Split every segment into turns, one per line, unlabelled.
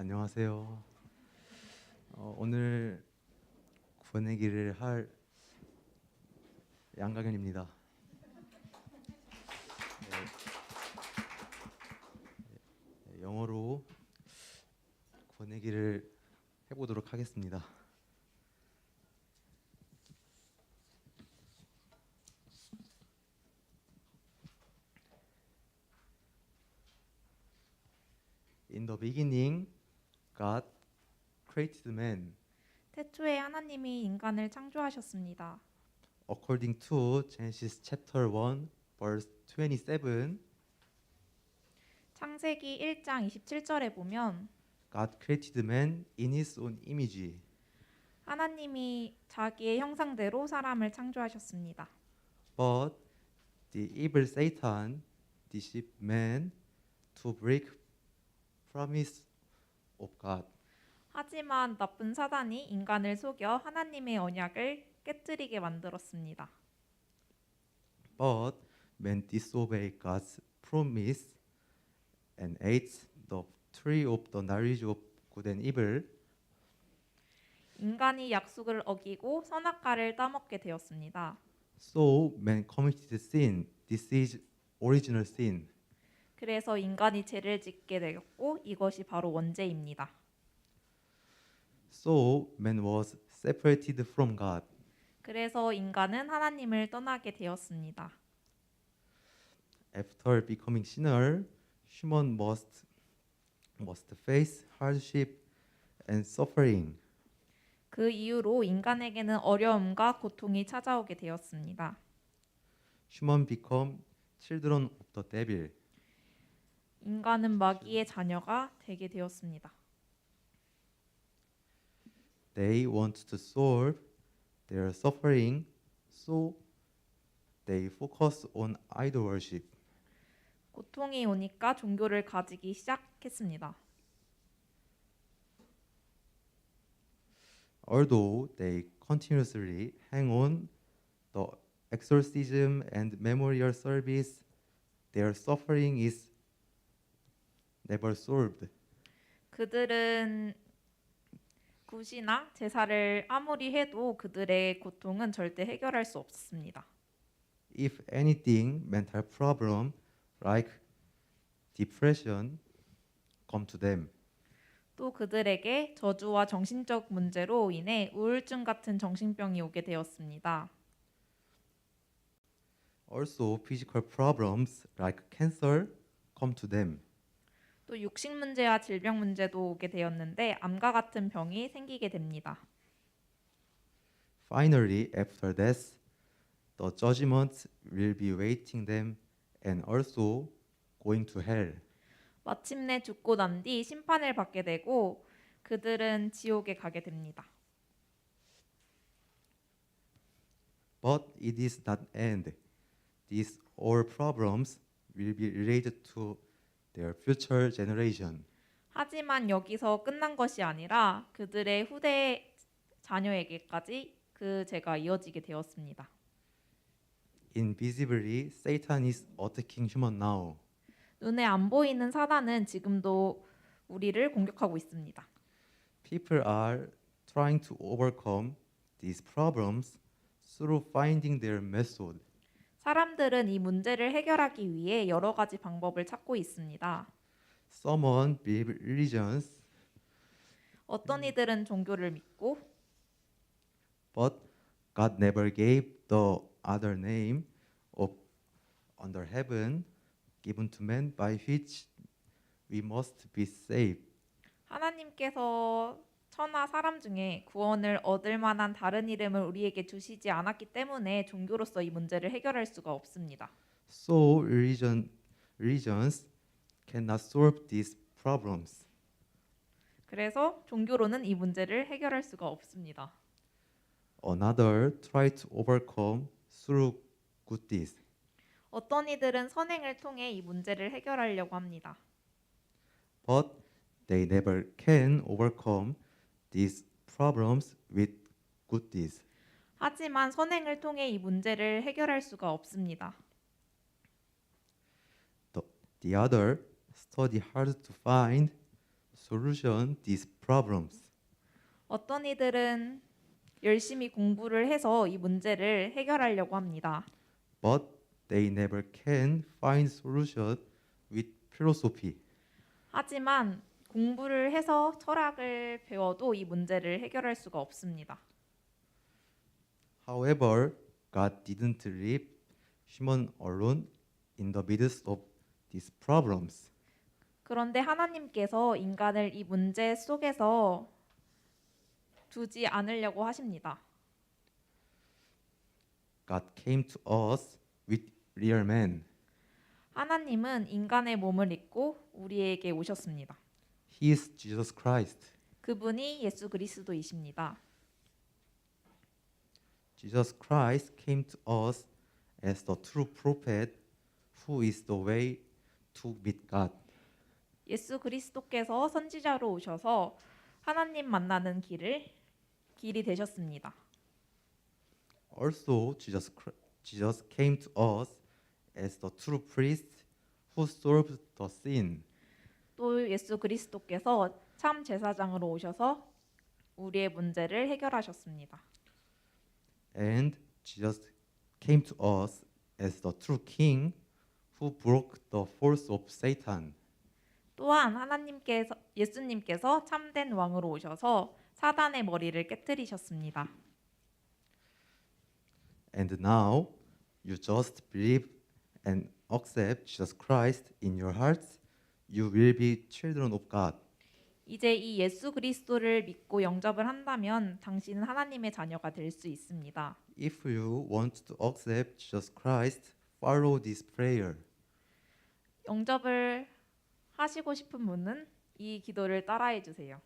안녕하세요. 오늘 보내기를 할 양강현입니다. 영어로 보내기를 해보도록 하겠습니다. In the beginning, God created man.
태초에 하나님이 인간을 창조하셨습니다.
According to Genesis chapter 1, verse 27,
창세기 1장 27절에 보면
God created man in His own image.
하나님이 자기의 형상대로 사람을 창조하셨습니다.
But the evil Satan deceived man to break promise of God.
하지만 나쁜 사단이 인간을 속여 하나님의 언약을 깨뜨리게 만들었습니다.
But man disobeyed God's promise and ate the tree of the knowledge of good and evil.
인간이 약속을 어기고 선악과를 따먹게 되었습니다.
So man committed sin. This is original sin.
그래서 인간이 죄를 짓게 되었고 이것이 바로 원죄입니다.
So man was separated from God.
그래서 인간은 하나님을 떠나게 되었습니다.
After becoming sinner, human must face hardship and suffering.
그 이후로 인간에게는 어려움과 고통이 찾아오게 되었습니다.
Human become children of the devil.
인간은 마귀의 자녀가 되게 되었습니다.
They want to solve their suffering, so they focus on idol worship.
고통이 오니까 종교를 가지기 시작했습니다.
Although they continuously hang on the exorcism and memorial service, their suffering is never solved.
그들은 굿이나 제사를 아무리 해도 그들의 고통은 절대 해결할 수 없습니다.
If anything, mental problem like depression come to them.
또 그들에게 저주와 정신적 문제로 인해 우울증 같은 정신병이 오게 되었습니다.
Also, physical problems like cancer come to them.
또 육식 문제와 질병 문제도 오게 되었는데 암과 같은 병이 생기게 됩니다.
Finally, after death, the judgment will be waiting them and also going to hell.
마침내 죽고 난 뒤 심판을 받게 되고 그들은 지옥에 가게 됩니다.
But it is not end. These all problems will be related to their future generation.
하지만 여기서 끝난 것이 아니라 그들의 후대 자녀에게까지 그 죄가 이어지게 되었습니다.
Invisibly, Satan is attacking human now.
눈에 안 보이는 사단은 지금도 우리를 공격하고 있습니다.
People are trying to overcome these problems through finding their method.
사람들은 이 문제를 해결하기 위해 여러 가지 방법을 찾고 있습니다.
Someone believe religions,
어떤 이들은 종교를 믿고
but God never gave the other name of under heaven given to man by which we must be saved.
하나님께서 천하 사람 중에 구원을 얻을 만한 다른 이름을 우리에게 주시지 않았기 때문에 종교로서 이 문제를 해결할 수가 없습니다.
So religions cannot solve these problems.
그래서 종교로는 이 문제를 해결할 수가 없습니다.
Another try to overcome through good deeds.
어떤 이들은 선행을 통해 이 문제를 해결하려고 합니다.
But they never can overcome these problems with good deeds.
하지만 선행을 통해 이 문제를 해결할 수가 없습니다.
The other study hard to find solution these problems.
어떤 이들은 열심히 공부를 해서 이 문제를 해결하려고 합니다.
But they never can find solution with philosophy.
하지만 공부를 해서 철학을 배워도 이 문제를 해결할 수가 없습니다.
However, God didn't leave human alone in the midst of these problems.
그런데 하나님께서 인간을 이 문제 속에서 두지 않으려고 하십니다.
God came to us with real man.
하나님은 인간의 몸을 입고 우리에게 오셨습니다.
He is Jesus Christ.
그분이 예수 그리스도이십니다.
Jesus Christ came to us as the true prophet who is the way to meet God.
예수 그리스도께서 선지자로 오셔서 하나님 만나는 길이 되셨습니다.
Also, Jesus came to us as the true priest who solved the sin.
또 예수 그리스도께서 참 제사장으로 오셔서 우리의 문제를 해결하셨습니다.
And Jesus came to us as the true king who broke the force of Satan.
또한 예수님께서 참된 왕으로 오셔서 사단의 머리를 깨뜨리셨습니다.
And now you just believe and accept Jesus Christ in your hearts, you will be children of God.
이제 이 예수 그리스도를 믿고 영접을 한다면 당신은 하나님의 자녀가 될 수 있습니다.
If you want to accept Jesus Christ, follow this prayer.
영접을 하시고 싶은 분은 이 기도를 따라해 주세요.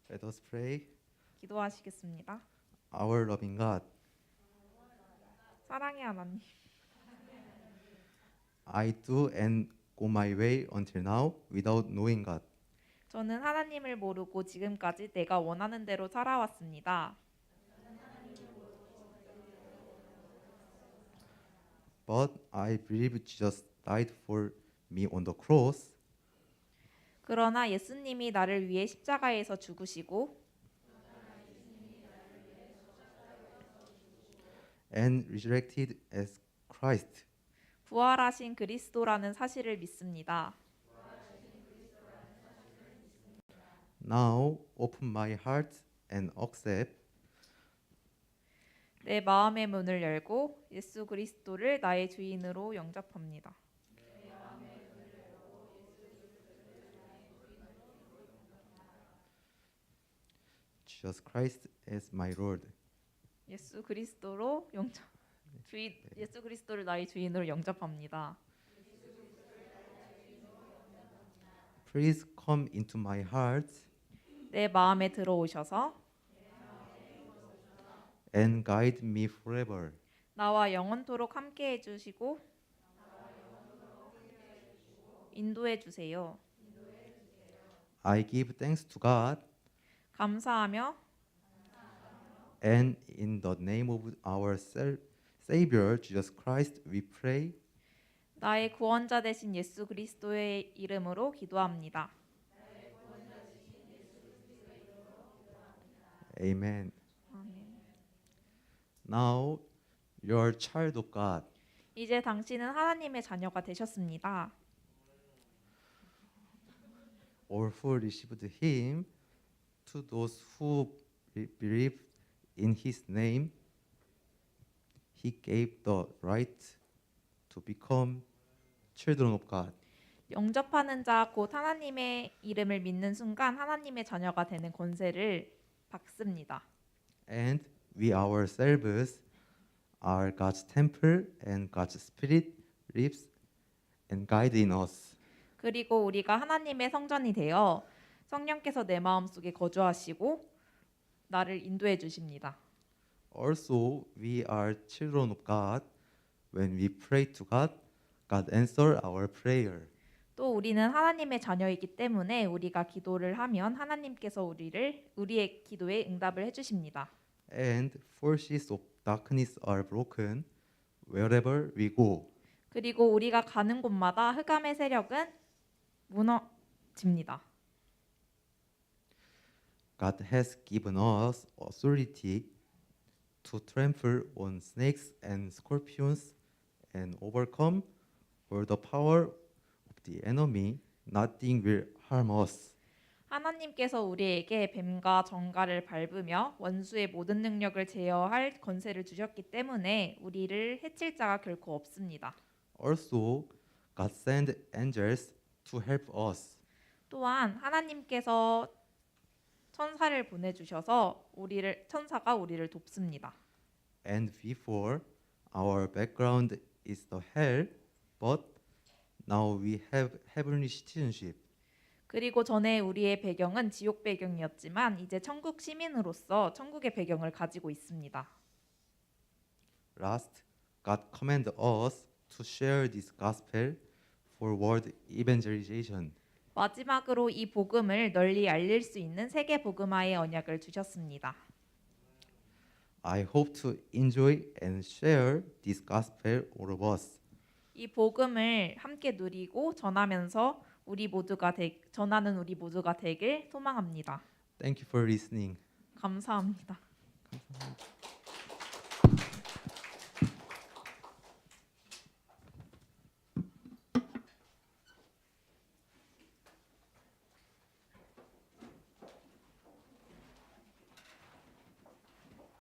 Let us pray.
기도하시겠습니다.
Our loving God,
사랑의 하나님,
I do and go my way until now without knowing God.
저는 하나님을 모르고 지금까지 내가 원하는 대로 살아왔습니다.
But I believe Jesus died for me on the cross
그러나 예수님이 나를 위해 십자가에서 죽으시고
and resurrected as Christ.
부활하신 그리스도라는 사실을 믿습니다.
Now open my heart and accept
내 마음의 문을 열고 예수 그리스도를 나의 주인으로 영접합니다.
Jesus Christ as my Lord.
예수 그리스도를 나의 주인으로 영접합니다.
Please come into my heart
내 마음에 들어오셔서
and guide me forever.
나와 영원토록 함께 해주시고 인도해 주세요.
I give thanks to God
감사하며
and in the name of our Savior Jesus Christ we pray.
나의 구원자 되신 예수 그리스도의 이름으로 기도합니다.
Amen.
아멘.
Now you are child of God.
이제 당신은 하나님의 자녀가 되셨습니다.
All who received him, to those who believe in his name, he gave the right to become children of God.
영접하는 자 곧 하나님의 이름을 믿는 순간 하나님의 자녀가 되는 권세를 받습니다.
And we ourselves are God's temple and God's spirit lives and guide in us.
그리고 우리가 하나님의 성전이 되어 성령께서 내 마음속에 거주하시고 나를 인도해 주십니다.
Also, we are children of God. When we pray to God, God answers our prayer.
또 우리는 하나님의 자녀이기 때문에 우리가 기도를 하면 하나님께서 우리의 기도에 응답을 해주십니다.
And forces of darkness are broken wherever we go.
그리고 우리가 가는 곳마다 흑암의 세력은 집니다.
God has given us authority to trample on snakes and scorpions and overcome all the power of the enemy. Nothing will harm us.
하나님께서 우리에게 뱀과 정갈을 밟으며 원수의 모든 능력을 제어할 권세를 주셨기 때문에 우리를 해칠 자가 결코 없습니다.
Also, God sent angels to help us.
또한 하나님께서 천사를 보내주셔서 천사가 우리를 돕습니다.
And before, our background is the hell, but now we have heavenly citizenship.
그리고 전에 우리의 배경은 지옥 배경이었지만 이제 천국 시민으로서 천국의 배경을 가지고 있습니다.
Last, God commanded us to share this gospel for world evangelization.
마지막으로 이 복음을 널리 알릴 수 있는 세계 복음화의 언약을 주셨습니다.
I hope to enjoy and share this gospel all of us.
이 복음을 함께 누리고 전하면서 전하는 우리 모두가 되길 소망합니다.
Thank you for listening.
감사합니다.
감사합니다.